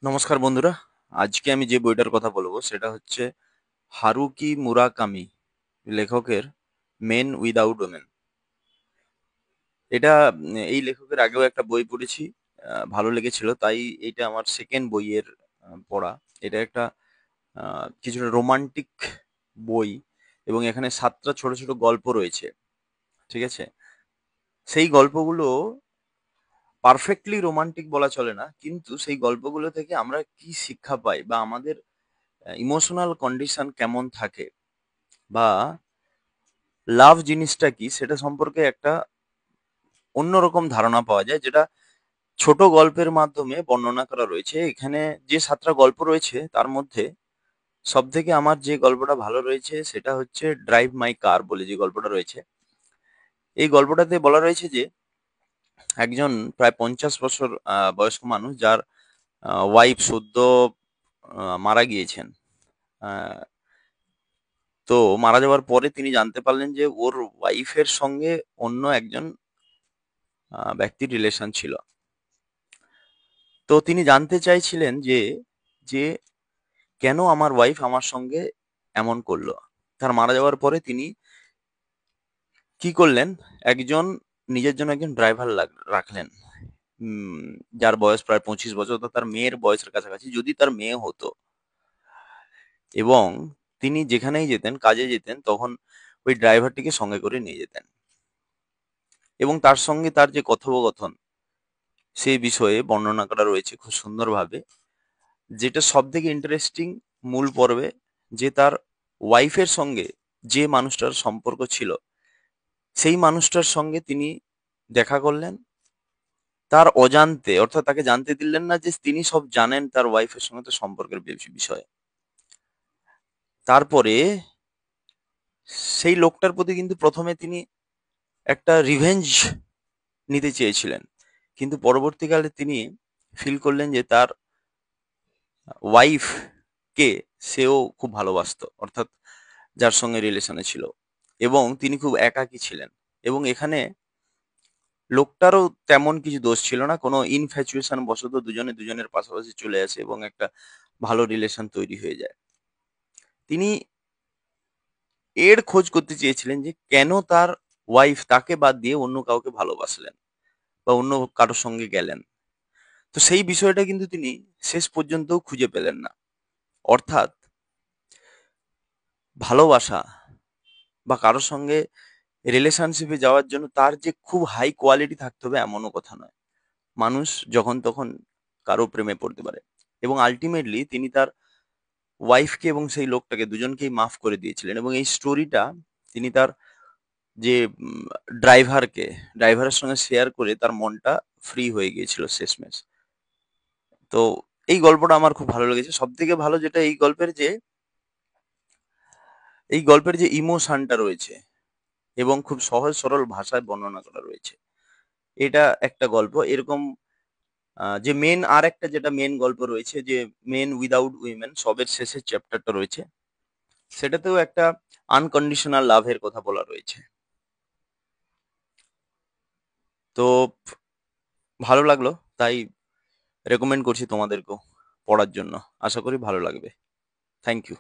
নমস্কার বন্ধুরা। আজকে আমি যে বইটার কথা বলবো সেটা হচ্ছে হারুকি মুরাকামি লেখকের মেন উইদাউট ওমেন। এটা এই লেখকের আগেও একটা বই পড়েছি, ভালো লেগেছিল, তাই এটা আমার সেকেন্ড বইয়ের পড়া। এটা একটা কিছুটা রোমান্টিক বই এবং এখানে 7টা ছোট ছোট গল্প রয়েছে। ঠিক আছে, সেই গল্পগুলো পারফেক্টলি রোমান্টিক বলা চলে না, কিন্তু সেই গল্পগুলো থেকে আমরা কি শিক্ষা পাই বা আমাদের ইমোশনাল কন্ডিশন কেমন থাকে বা লাভ জিনিসটা কি সেটা সম্পর্কে একটা অন্যরকম ধারণা পাওয়া যায়, যেটা ছোট গল্পের মাধ্যমে বর্ণনা করা রয়েছে এখানে। যে 7টা গল্প রয়েছে তার মধ্যে সব থেকে আমার যে গল্পটা ভালো রয়েছে সেটা হচ্ছে ড্রাইভ মাই কার বলে যে গল্পটা রয়েছে। এই গল্পটাতে বলা রয়েছে যে একজন প্রায় 50 বছর বয়স্ক মানুষ, যার ওয়াইফ সদ্য মারা গিয়েছেন। আহ, তো মারা যাওয়ার পরে তিনি জানতে পারলেন যে ওর ওয়াইফের সঙ্গে অন্য একজন ব্যক্তির রিলেশন ছিল। তো তিনি জানতে চাইছিলেন যে যে কেন আমার ওয়াইফ আমার সঙ্গে এমন করলো। তার মারা যাওয়ার পরে তিনি কি করলেন, একজন নিজের জন্য একজন ড্রাইভার রাখলেন, উম, যার বয়স প্রায় 25 বছর, তো তার মেয়ের বয়সের কাছাকাছি যদি তার মেয়ে হতো। এবং তিনি যেখানেই যেতেন, কাজে যেতেন, তখন ওই ড্রাইভারটিকে সঙ্গে করে নিয়ে যেতেন এবং তার সঙ্গে তার যে কথোপকথন সেই বিষয়ে বর্ণনা করা রয়েছে খুব সুন্দরভাবে। যেটা সব থেকে ইন্টারেস্টিং মূল পর্বে, যে তার ওয়াইফের সঙ্গে যে মানুষটার সম্পর্ক ছিল সেই মানুষটার সঙ্গে তিনি দেখা করলেন তার অজান্তে, অর্থাৎ তাকে জানতে দিলেন না যে তিনি সব জানেন তার ওয়াইফের সঙ্গে তার সম্পর্কের বিষয়ে। তারপরে সেই লোকটার প্রতি কিন্তু প্রথমে তিনি একটা রিভেঞ্জ নিতে চেয়েছিলেন, কিন্তু পরবর্তীকালে তিনি ফিল করলেন যে তার ওয়াইফ কে সেও খুব ভালোবাসতো, অর্থাৎ যার সঙ্গে রিলেশনে ছিল, এবং তিনি খুব একাকী ছিলেন। এবং এখানে লোকটারও তেমন কিছু দোষ ছিল না, কোনো ইনফ্যাচুয়েশন বশত দুজনে দুজনের পাশাপাশি চলে আসে এবং একটা ভালো রিলেশন তৈরি হয়ে যায়। তিনি এর খোঁজ করতে চেয়েছিলেন যে কেন তার ওয়াইফ তাকে বাদ দিয়ে অন্য কাউকে ভালোবাসলেন বা অন্য কারোর সঙ্গে গেলেন। তো সেই বিষয়টা কিন্তু তিনি শেষ পর্যন্তও খুঁজে পেলেন না। অর্থাৎ ভালোবাসা বা কারোর সঙ্গে রিলেশনশিপে যাওয়ার জন্য তার যে খুব হাই কোয়ালিটি থাকতে হবে এমনও কথা নয়। মানুষ যখন তখন কারো প্রেমে পড়তে পারে। এবং আলটিমেটলি তিনি তার ওয়াইফকে এবং সেই লোকটাকে দুজনকেই মাফ করে দিয়েছিলেন, এবং এই স্টোরিটা তিনি তার যে ড্রাইভারের সঙ্গে শেয়ার করে তার মনটা ফ্রি হয়ে গিয়েছিল শেষমেশ। তো এই গল্পটা আমার খুব ভালো লেগেছে। সব থেকে ভালো যেটা এই গল্পের যে ইমোশনটা রয়েছে এবং খুব সহজ সরল ভাষায় বর্ণনা করা রয়েছে। এটা একটা গল্প এরকম। যে আর একটা যেটা মেন গল্প রয়েছে, যে মেন উইদাউট উইমেন, সবের শেষের চ্যাপ্টারটা রয়েছে, সেটাতেও একটা আনকন্ডিশনাল লাভের কথা বলা রয়েছে। তো ভালো লাগলো, তাই রেকমেন্ড করছি তোমাদেরকেও পড়ার জন্য। আশা করি ভালো লাগবে। Thank you.